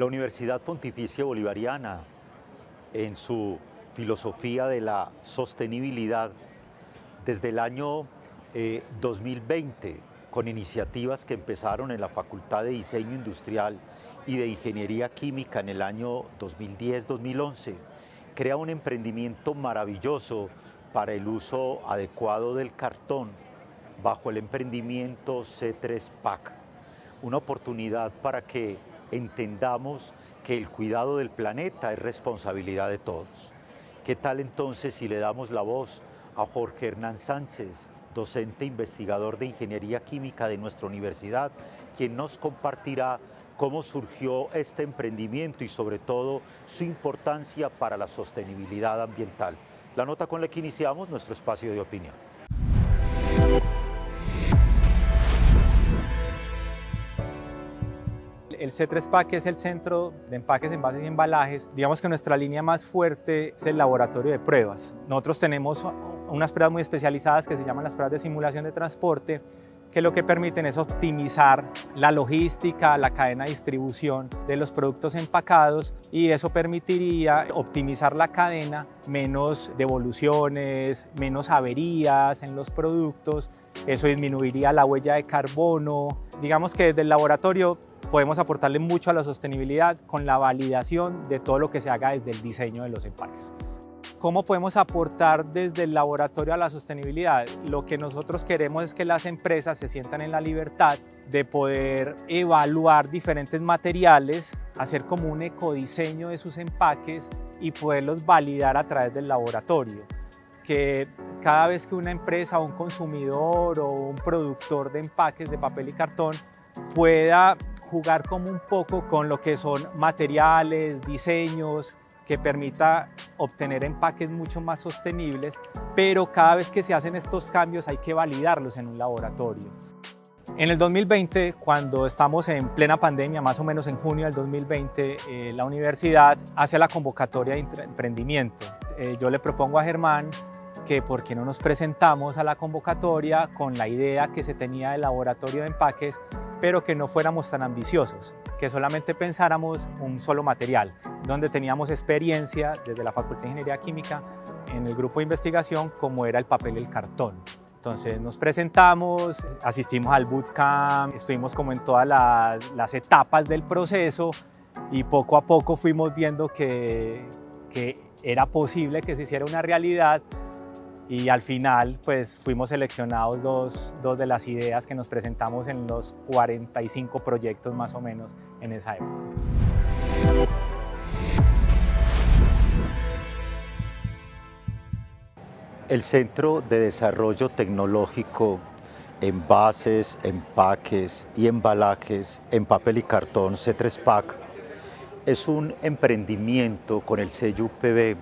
La Universidad Pontificia Bolivariana, en su filosofía de la sostenibilidad, desde el año 2020, con iniciativas que empezaron en la Facultad de Diseño Industrial y de Ingeniería Química en el año 2010-2011, crea un emprendimiento maravilloso para el uso adecuado del cartón bajo el emprendimiento C3 PAC, una oportunidad para que entendamos que el cuidado del planeta es responsabilidad de todos. ¿Qué tal entonces si le damos la voz a Jorge Hernán Sánchez, docente investigador de Ingeniería Química de nuestra universidad, quien nos compartirá cómo surgió este emprendimiento y sobre todo su importancia para la sostenibilidad ambiental? La nota con la que iniciamos nuestro espacio de opinión. El C3 PAC es el Centro de Empaques, Envases y Embalajes. Digamos que nuestra línea más fuerte es el laboratorio de pruebas. Nosotros tenemos unas pruebas muy especializadas que se llaman las pruebas de simulación de transporte, que lo que permiten es optimizar la logística, la cadena de distribución de los productos empacados, y eso permitiría optimizar la cadena, menos devoluciones, menos averías en los productos. Eso disminuiría la huella de carbono. Digamos que desde el laboratorio podemos aportarle mucho a la sostenibilidad con la validación de todo lo que se haga desde el diseño de los empaques. ¿Cómo podemos aportar desde el laboratorio a la sostenibilidad? Lo que nosotros queremos es que las empresas se sientan en la libertad de poder evaluar diferentes materiales, hacer como un ecodiseño de sus empaques y poderlos validar a través del laboratorio. Que cada vez que una empresa o un consumidor o un productor de empaques de papel y cartón pueda jugar como un poco con lo que son materiales, diseños, que permita obtener empaques mucho más sostenibles, pero cada vez que se hacen estos cambios hay que validarlos en un laboratorio. En el 2020, cuando estamos en plena pandemia, más o menos en junio del 2020, la universidad hace la convocatoria de emprendimiento. Yo le propongo a Germán que por qué no nos presentamos a la convocatoria con la idea que se tenía del laboratorio de empaques, pero que no fuéramos tan ambiciosos, que solamente pensáramos un solo material, donde teníamos experiencia desde la Facultad de Ingeniería Química en el grupo de investigación como era el papel y el cartón. Entonces nos presentamos, asistimos al bootcamp, estuvimos como en todas las etapas del proceso y poco a poco fuimos viendo que era posible que se hiciera una realidad. Y al final pues fuimos seleccionados dos de las ideas que nos presentamos en los 45 proyectos más o menos en esa época. El Centro de Desarrollo Tecnológico Envases, Empaques y Embalajes en Papel y Cartón C3 PAC es un emprendimiento con el sello UPB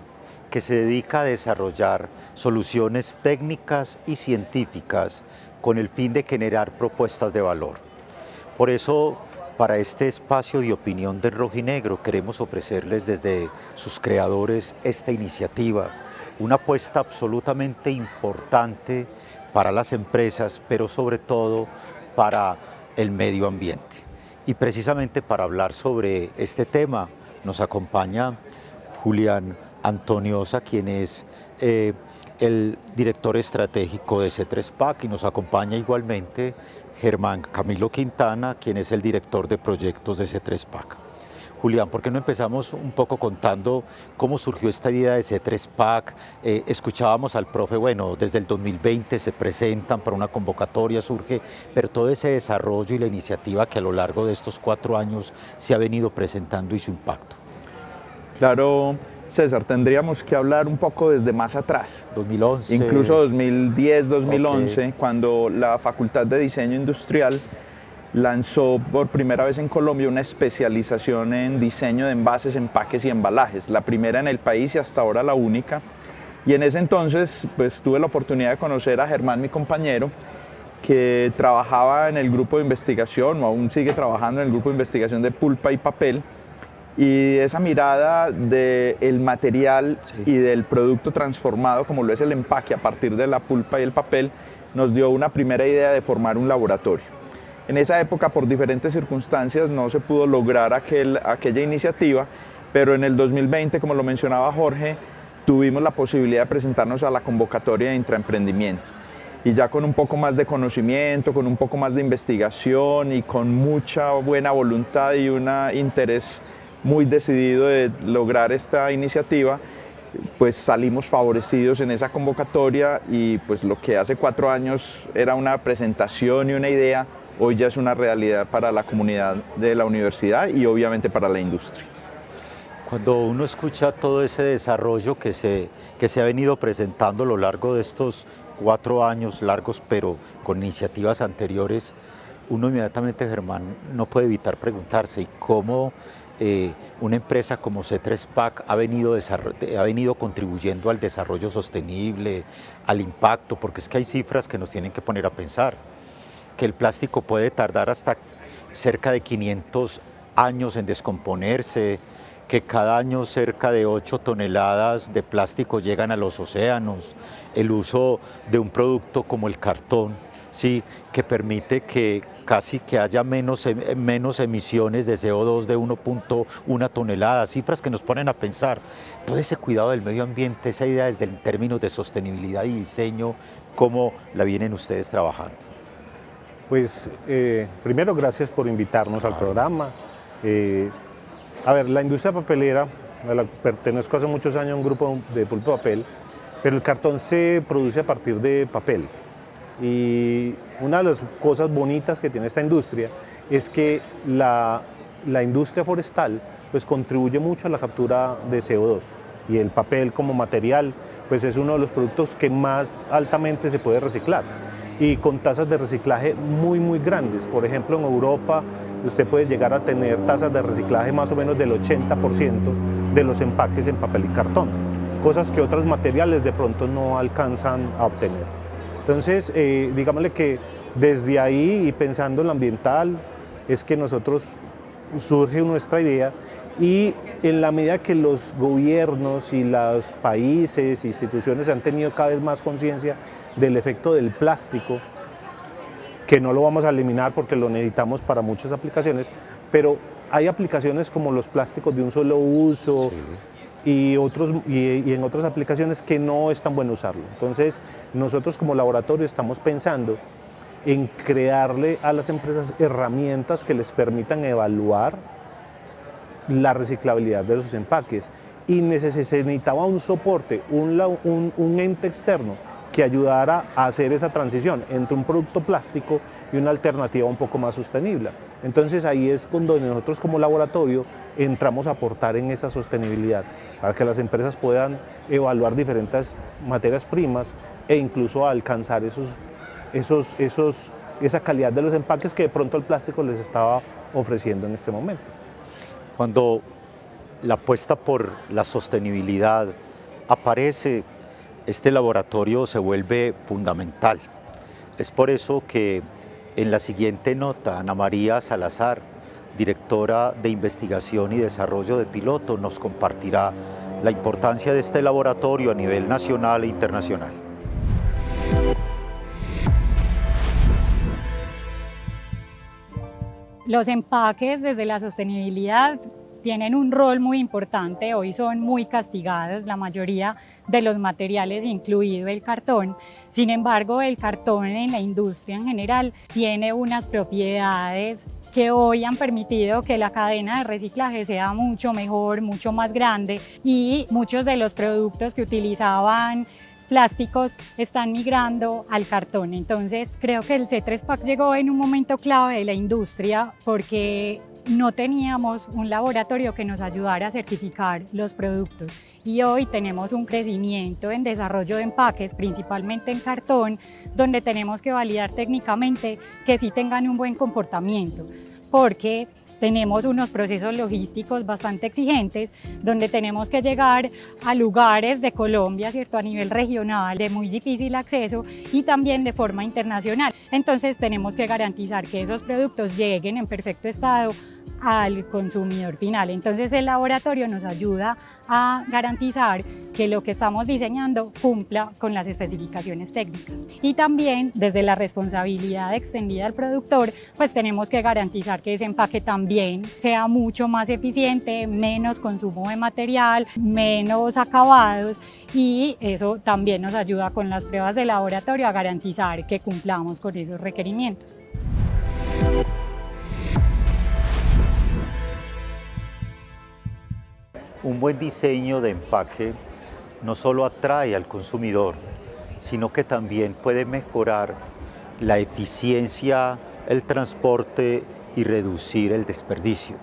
que se dedica a desarrollar soluciones técnicas y científicas con el fin de generar propuestas de valor. Por eso, para este espacio de opinión de Rojinegro, queremos ofrecerles desde sus creadores esta iniciativa, una apuesta absolutamente importante para las empresas, pero sobre todo para el medio ambiente. Y precisamente para hablar sobre este tema nos acompaña Julián Antoniosa, quien es el director estratégico de C3 PAC, y nos acompaña igualmente Germán Camilo Quintana, quien es el director de proyectos de C3 PAC. Julián, ¿por qué no empezamos un poco contando cómo surgió esta idea de C3 PAC? Escuchábamos al profe, bueno, desde el 2020 se presentan para una convocatoria, surge, pero todo ese desarrollo y la iniciativa que a lo largo de estos 4 años se ha venido presentando y su impacto. Claro, César, tendríamos que hablar un poco desde más atrás. 2011. Incluso 2010, 2011, Okay. Cuando la Facultad de Diseño Industrial lanzó por primera vez en Colombia una especialización en diseño de envases, empaques y embalajes, la primera en el país y hasta ahora la única. Y en ese entonces pues, tuve la oportunidad de conocer a Germán, mi compañero, que trabajaba en el grupo de investigación, o aún sigue trabajando en el grupo de investigación de pulpa y papel, y esa mirada del material y del producto transformado, como lo es el empaque a partir de la pulpa y el papel, nos dio una primera idea de formar un laboratorio. En esa época, por diferentes circunstancias, no se pudo lograr aquella iniciativa, pero en el 2020, como lo mencionaba Jorge, tuvimos la posibilidad de presentarnos a la convocatoria de intraemprendimiento. Y ya con un poco más de conocimiento, con un poco más de investigación y con mucha buena voluntad y un interés muy decidido de lograr esta iniciativa, pues salimos favorecidos en esa convocatoria y pues lo que hace 4 años era una presentación y una idea, hoy ya es una realidad para la comunidad de la universidad y obviamente para la industria. Cuando uno escucha todo ese desarrollo que se ha venido presentando a lo largo de estos 4 años largos, pero con iniciativas anteriores, uno inmediatamente, Germán, no puede evitar preguntarse, ¿y cómo una empresa como C3 PAC ha venido contribuyendo al desarrollo sostenible, al impacto? Porque es que hay cifras que nos tienen que poner a pensar, que el plástico puede tardar hasta cerca de 500 años en descomponerse, que cada año cerca de 8 toneladas de plástico llegan a los océanos, el uso de un producto como el cartón, ¿sí?, que permite que casi que haya menos emisiones de CO2 de 1.1 tonelada, cifras que nos ponen a pensar. Todo ese cuidado del medio ambiente, esa idea desde el término de sostenibilidad y diseño, ¿cómo la vienen ustedes trabajando? Pues primero gracias por invitarnos al programa. A ver, la industria papelera, pertenezco hace muchos años a un grupo de pulpa de papel, pero el cartón se produce a partir de papel. Y una de las cosas bonitas que tiene esta industria es que la industria forestal pues contribuye mucho a la captura de CO2 y el papel como material pues es uno de los productos que más altamente se puede reciclar y con tasas de reciclaje muy grandes. Por ejemplo, en Europa usted puede llegar a tener tasas de reciclaje más o menos del 80% de los empaques en papel y cartón, cosas que otros materiales de pronto no alcanzan a obtener. Entonces, digámosle que desde ahí y pensando en lo ambiental es que nosotros surge nuestra idea y en la medida que los gobiernos y los países, instituciones han tenido cada vez más conciencia del efecto del plástico, que no lo vamos a eliminar porque lo necesitamos para muchas aplicaciones, pero hay aplicaciones como los plásticos de un solo uso, sí, y en otras aplicaciones que no es tan bueno usarlo. Entonces, nosotros como laboratorio estamos pensando en crearle a las empresas herramientas que les permitan evaluar la reciclabilidad de sus empaques y se necesitaba un soporte, un ente externo que ayudara a hacer esa transición entre un producto plástico y una alternativa un poco más sostenible. Entonces ahí es donde nosotros como laboratorio entramos a aportar en esa sostenibilidad, para que las empresas puedan evaluar diferentes materias primas e incluso alcanzar esa calidad de los empaques que de pronto el plástico les estaba ofreciendo en este momento. Cuando la apuesta por la sostenibilidad aparece, este laboratorio se vuelve fundamental. Es por eso que en la siguiente nota, Ana María Salazar, directora de Investigación y Desarrollo de Piloto, nos compartirá la importancia de este laboratorio a nivel nacional e internacional. Los empaques desde la sostenibilidad tienen un rol muy importante, hoy son muy castigados la mayoría de los materiales, incluido el cartón. Sin embargo, el cartón en la industria en general tiene unas propiedades que hoy han permitido que la cadena de reciclaje sea mucho mejor, mucho más grande y muchos de los productos que utilizaban plásticos están migrando al cartón. Entonces creo que el C3 PAC llegó en un momento clave de la industria porque no teníamos un laboratorio que nos ayudara a certificar los productos y hoy tenemos un crecimiento en desarrollo de empaques, principalmente en cartón, donde tenemos que validar técnicamente que sí tengan un buen comportamiento, porque tenemos unos procesos logísticos bastante exigentes donde tenemos que llegar a lugares de Colombia, ¿cierto?, a nivel regional, de muy difícil acceso y también de forma internacional. Entonces tenemos que garantizar que esos productos lleguen en perfecto estado al consumidor final. Entonces el laboratorio nos ayuda a garantizar que lo que estamos diseñando cumpla con las especificaciones técnicas. Y también desde la responsabilidad extendida del productor, pues tenemos que garantizar que ese empaque también sea mucho más eficiente, menos consumo de material, menos acabados, y eso también nos ayuda con las pruebas de laboratorio a garantizar que cumplamos con esos requerimientos. Un buen diseño de empaque no solo atrae al consumidor, sino que también puede mejorar la eficiencia, el transporte y reducir el desperdicio.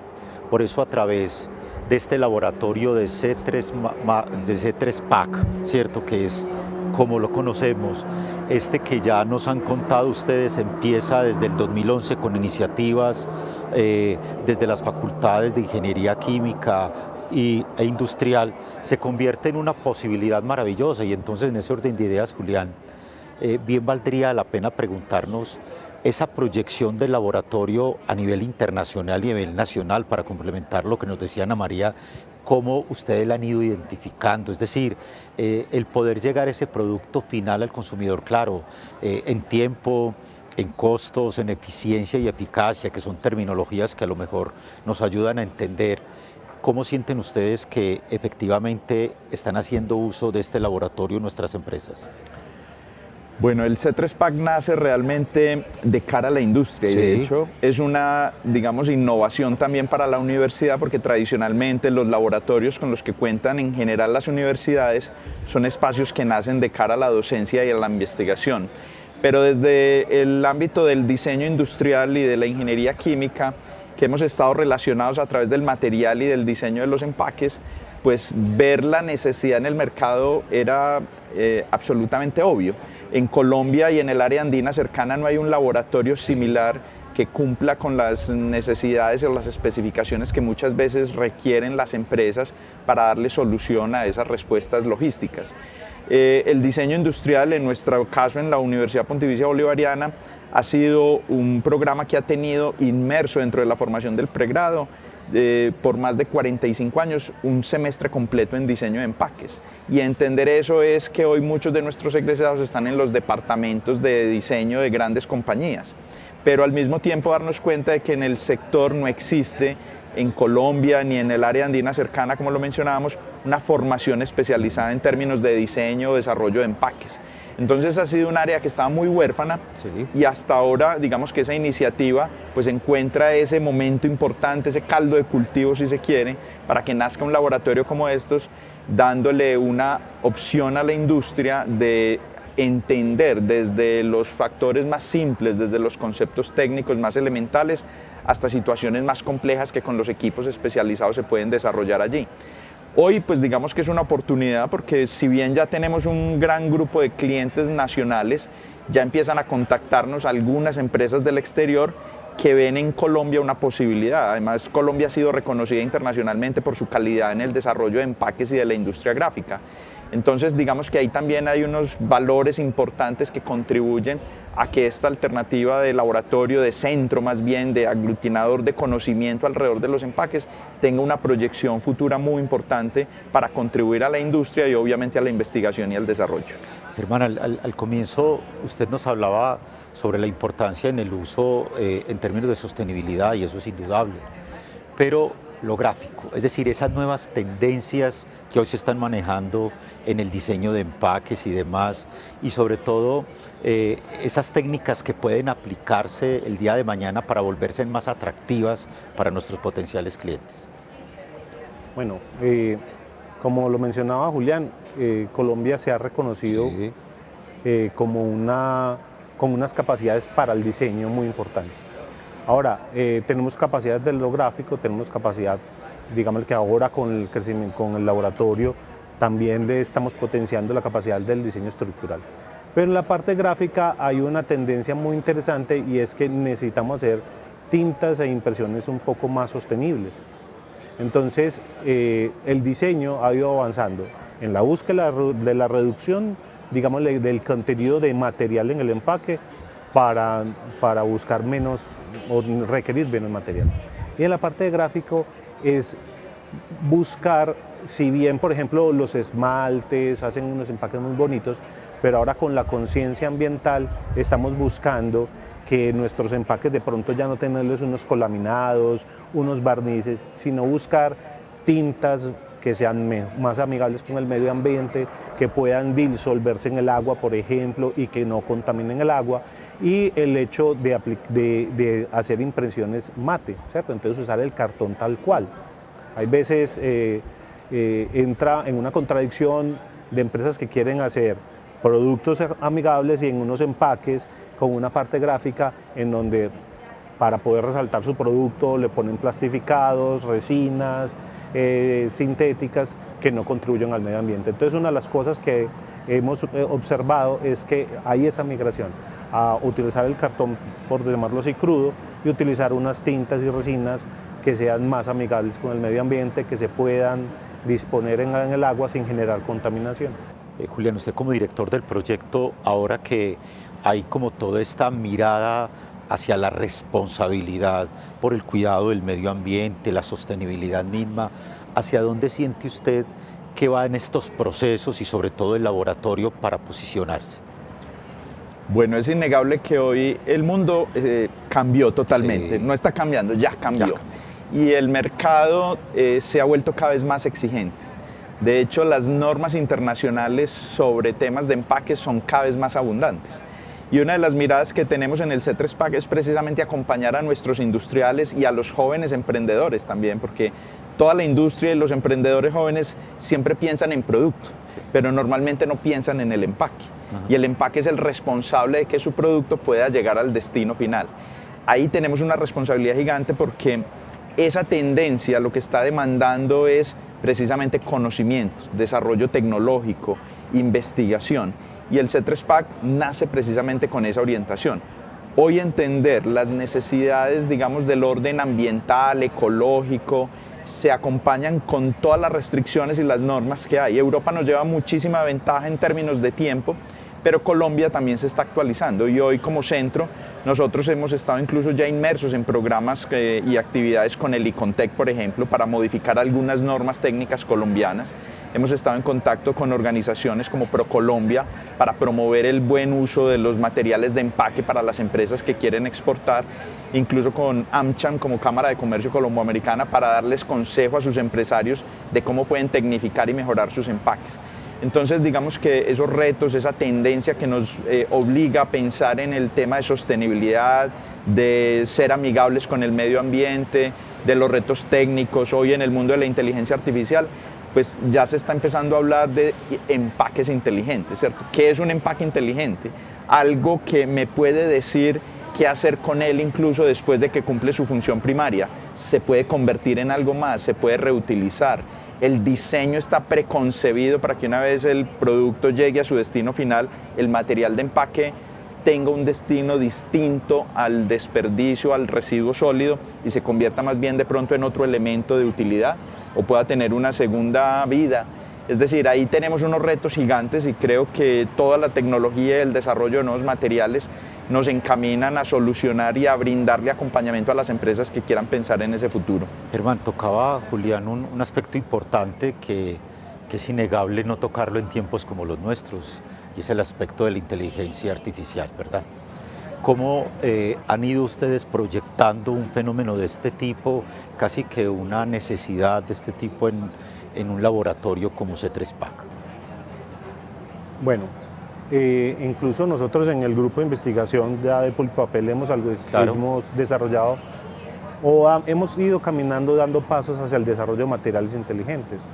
Por eso, a través de este laboratorio de C3 PAC, ¿cierto? Que es como lo conocemos, que ya nos han contado ustedes, empieza desde el 2011 con iniciativas desde las facultades de Ingeniería Química e industrial, se convierte en una posibilidad maravillosa. Y entonces, en ese orden de ideas, Julián, bien valdría la pena preguntarnos esa proyección del laboratorio a nivel internacional y a nivel nacional, para complementar lo que nos decía Ana María, cómo ustedes la han ido identificando, es decir, el poder llegar a ese producto final al consumidor, claro, en tiempo, en costos, en eficiencia y eficacia, que son terminologías que a lo mejor nos ayudan a entender. ¿Cómo sienten ustedes que efectivamente están haciendo uso de este laboratorio nuestras empresas? Bueno, el C3 PAC nace realmente de cara a la industria, sí. Y de hecho es una, digamos, innovación también para la universidad, porque tradicionalmente los laboratorios con los que cuentan en general las universidades son espacios que nacen de cara a la docencia y a la investigación. Pero desde el ámbito del diseño industrial y de la ingeniería química, que hemos estado relacionados a través del material y del diseño de los empaques, pues ver la necesidad en el mercado era absolutamente obvio. En Colombia y en el área andina cercana no hay un laboratorio similar que cumpla con las necesidades o las especificaciones que muchas veces requieren las empresas para darle solución a esas respuestas logísticas. El diseño industrial, en nuestro caso en la Universidad Pontificia Bolivariana, ha sido un programa que ha tenido inmerso dentro de la formación del pregrado por más de 45 años, un semestre completo en diseño de empaques. Y entender eso es que hoy muchos de nuestros egresados están en los departamentos de diseño de grandes compañías, pero al mismo tiempo darnos cuenta de que en el sector no existe en Colombia ni en el área andina cercana, como lo mencionábamos, una formación especializada en términos de diseño o desarrollo de empaques. Entonces ha sido un área que estaba muy huérfana, sí. Y hasta ahora, digamos que esa iniciativa pues encuentra ese momento importante, ese caldo de cultivo, si se quiere, para que nazca un laboratorio como estos, dándole una opción a la industria de entender desde los factores más simples, desde los conceptos técnicos más elementales, hasta situaciones más complejas que con los equipos especializados se pueden desarrollar allí. Hoy pues digamos que es una oportunidad, porque si bien ya tenemos un gran grupo de clientes nacionales, ya empiezan a contactarnos algunas empresas del exterior que ven en Colombia una posibilidad. Además, Colombia ha sido reconocida internacionalmente por su calidad en el desarrollo de empaques y de la industria gráfica. Entonces, digamos que ahí también hay unos valores importantes que contribuyen a que esta alternativa de laboratorio, de centro más bien, de aglutinador de conocimiento alrededor de los empaques, tenga una proyección futura muy importante para contribuir a la industria y obviamente a la investigación y al desarrollo. Germán, al comienzo usted nos hablaba sobre la importancia en el uso en términos de sostenibilidad, y eso es indudable, pero lo gráfico, es decir, esas nuevas tendencias que hoy se están manejando en el diseño de empaques y demás, y sobre todo esas técnicas que pueden aplicarse el día de mañana para volverse más atractivas para nuestros potenciales clientes. Bueno, como lo mencionaba Julián, Colombia se ha reconocido sí. Con unas capacidades para el diseño muy importantes. Ahora, tenemos capacidades de lo gráfico, tenemos capacidad, digamos que ahora con el crecimiento, con el laboratorio, también le estamos potenciando la capacidad del diseño estructural. Pero en la parte gráfica hay una tendencia muy interesante, y es que necesitamos hacer tintas e impresiones un poco más sostenibles. Entonces, el diseño ha ido avanzando en la búsqueda de la reducción, digamos, del contenido de material en el empaque, para buscar menos o requerir menos material. Y en la parte de gráfico es buscar, si bien por ejemplo los esmaltes hacen unos empaques muy bonitos, pero ahora con la conciencia ambiental estamos buscando que nuestros empaques de pronto ya no tenerles unos colaminados, unos barnices, sino buscar tintas que sean más amigables con el medio ambiente, que puedan disolverse en el agua, por ejemplo, y que no contaminen el agua, y el hecho de hacer impresiones mate, ¿cierto? Entonces usar el cartón tal cual. Hay veces entra en una contradicción de empresas que quieren hacer productos amigables y en unos empaques con una parte gráfica en donde para poder resaltar su producto le ponen plastificados, resinas, sintéticas que no contribuyen al medio ambiente. Entonces una de las cosas que hemos observado es que hay esa migración a utilizar el cartón, por llamarlo así, crudo, y utilizar unas tintas y resinas que sean más amigables con el medio ambiente, que se puedan disponer en el agua sin generar contaminación. Julián, usted como director del proyecto, ahora que hay como toda esta mirada hacia la responsabilidad por el cuidado del medio ambiente, la sostenibilidad misma, ¿hacia dónde siente usted que va en estos procesos y sobre todo el laboratorio para posicionarse? Bueno, es innegable que hoy el mundo cambió totalmente, Sí. no está cambiando, ya cambió. Y el mercado se ha vuelto cada vez más exigente. De hecho, las normas internacionales sobre temas de empaque son cada vez más abundantes. Y una de las miradas que tenemos en el C3PAC es precisamente acompañar a nuestros industriales y a los jóvenes emprendedores también, porque toda la industria y los emprendedores jóvenes siempre piensan en producto, pero normalmente no piensan en el empaque. Y el empaque es el responsable de que su producto pueda llegar al destino final. Ahí tenemos una responsabilidad gigante porque esa tendencia lo que está demandando es precisamente conocimientos, desarrollo tecnológico, investigación. Y el C3PAC nace precisamente con esa orientación. Hoy entender las necesidades, digamos, del orden ambiental, ecológico, se acompañan con todas las restricciones y las normas que hay. Europa nos lleva muchísima ventaja en términos de tiempo, pero Colombia también se está actualizando y hoy como centro nosotros hemos estado incluso ya inmersos en programas y actividades con el ICONTEC, por ejemplo, para modificar algunas normas técnicas colombianas. Hemos estado en contacto con organizaciones como ProColombia para promover el buen uso de los materiales de empaque para las empresas que quieren exportar, incluso con AmCham como Cámara de Comercio Colomboamericana para darles consejo a sus empresarios de cómo pueden tecnificar y mejorar sus empaques. Entonces, digamos que esos retos, esa tendencia que nos obliga a pensar en el tema de sostenibilidad, de ser amigables con el medio ambiente, de los retos técnicos, hoy en el mundo de la inteligencia artificial, pues ya se está empezando a hablar de empaques inteligentes, ¿cierto? ¿Qué es un empaque inteligente? Algo que me puede decir qué hacer con él incluso después de que cumple su función primaria. Se puede convertir en algo más, se puede reutilizar. El diseño está preconcebido para que una vez el producto llegue a su destino final, el material de empaque tenga un destino distinto al desperdicio, al residuo sólido y se convierta más bien de pronto en otro elemento de utilidad o pueda tener una segunda vida. Es decir, ahí tenemos unos retos gigantes y creo que toda la tecnología y el desarrollo de nuevos materiales nos encaminan a solucionar y a brindarle acompañamiento a las empresas que quieran pensar en ese futuro. Germán, tocaba, Julián, un aspecto importante que es innegable no tocarlo en tiempos como los nuestros, y es el aspecto de la inteligencia artificial, ¿verdad? ¿Cómo han ido ustedes proyectando un fenómeno de este tipo, casi que una necesidad de este tipo en un laboratorio como C3PAC? Bueno, incluso nosotros en el grupo de investigación ya de Pulp Papel hemos desarrollado o hemos ido caminando dando pasos hacia el desarrollo de materiales inteligentes.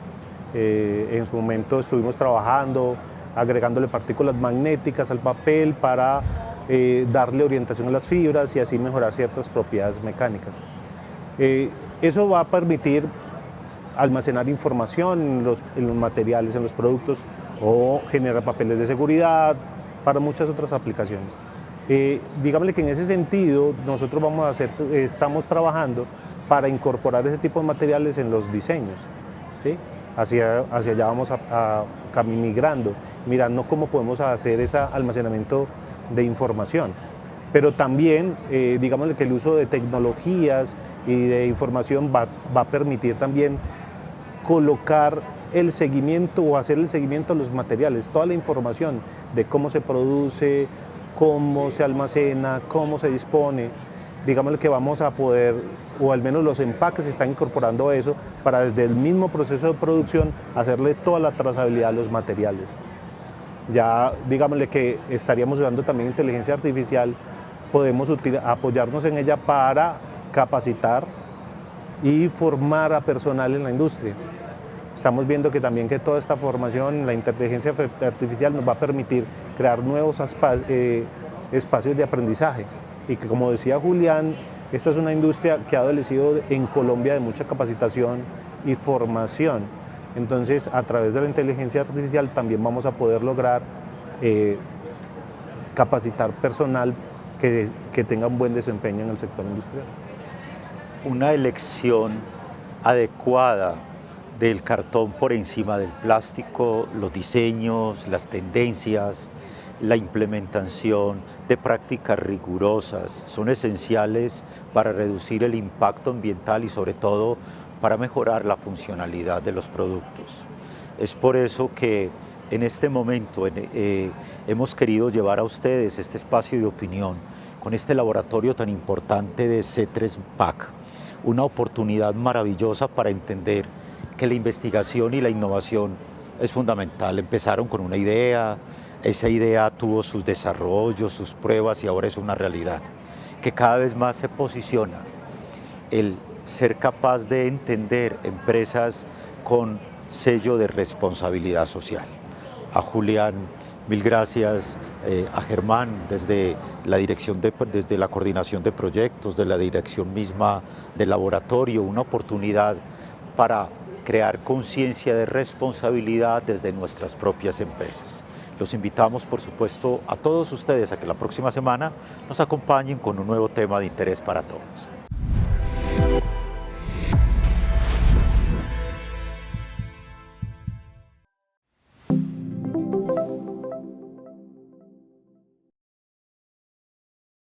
En su momento estuvimos trabajando, agregándole partículas magnéticas al papel para darle orientación a las fibras y así mejorar ciertas propiedades mecánicas. Eso va a permitir almacenar información en los materiales, en los productos o generar papeles de seguridad para muchas otras aplicaciones. Digámosle que en ese sentido nosotros estamos trabajando para incorporar ese tipo de materiales en los diseños, ¿sí? Hacia allá vamos a migrando, mirando cómo podemos hacer ese almacenamiento de información. pero también, digamos que el uso de tecnologías y de información va a permitir también colocar el seguimiento o hacer el seguimiento a los materiales, toda la información de cómo se produce, cómo se almacena, cómo se dispone. Digamos que vamos a poder, o al menos los empaques están incorporando eso, para desde el mismo proceso de producción hacerle toda la trazabilidad a los materiales. Ya digámosle que estaríamos usando también inteligencia artificial, podemos apoyarnos en ella para capacitar y formar a personal en la industria. Estamos viendo que también que toda esta formación, la inteligencia artificial nos va a permitir crear nuevos espacios de aprendizaje. Y que, como decía Julián, esta es una industria que ha adolecido en Colombia de mucha capacitación y formación. Entonces, a través de la inteligencia artificial también vamos a poder lograr capacitar personal que tenga un buen desempeño en el sector industrial. Una elección adecuada del cartón por encima del plástico, los diseños, las tendencias, la implementación de prácticas rigurosas son esenciales para reducir el impacto ambiental y sobre todo para mejorar la funcionalidad de los productos. Es por eso que en este momento hemos querido llevar a ustedes este espacio de opinión con este laboratorio tan importante de C3 PAC, una oportunidad maravillosa para entender que la investigación y la innovación es fundamental. Empezaron con una idea, esa idea tuvo sus desarrollos, sus pruebas y ahora es una realidad, que cada vez más se posiciona el ser capaz de entender empresas con sello de responsabilidad social. A Julián, mil gracias, a Germán desde desde la coordinación de proyectos, de la dirección misma del laboratorio, una oportunidad para crear conciencia de responsabilidad desde nuestras propias empresas. Los invitamos, por supuesto, a todos ustedes a que la próxima semana nos acompañen con un nuevo tema de interés para todos.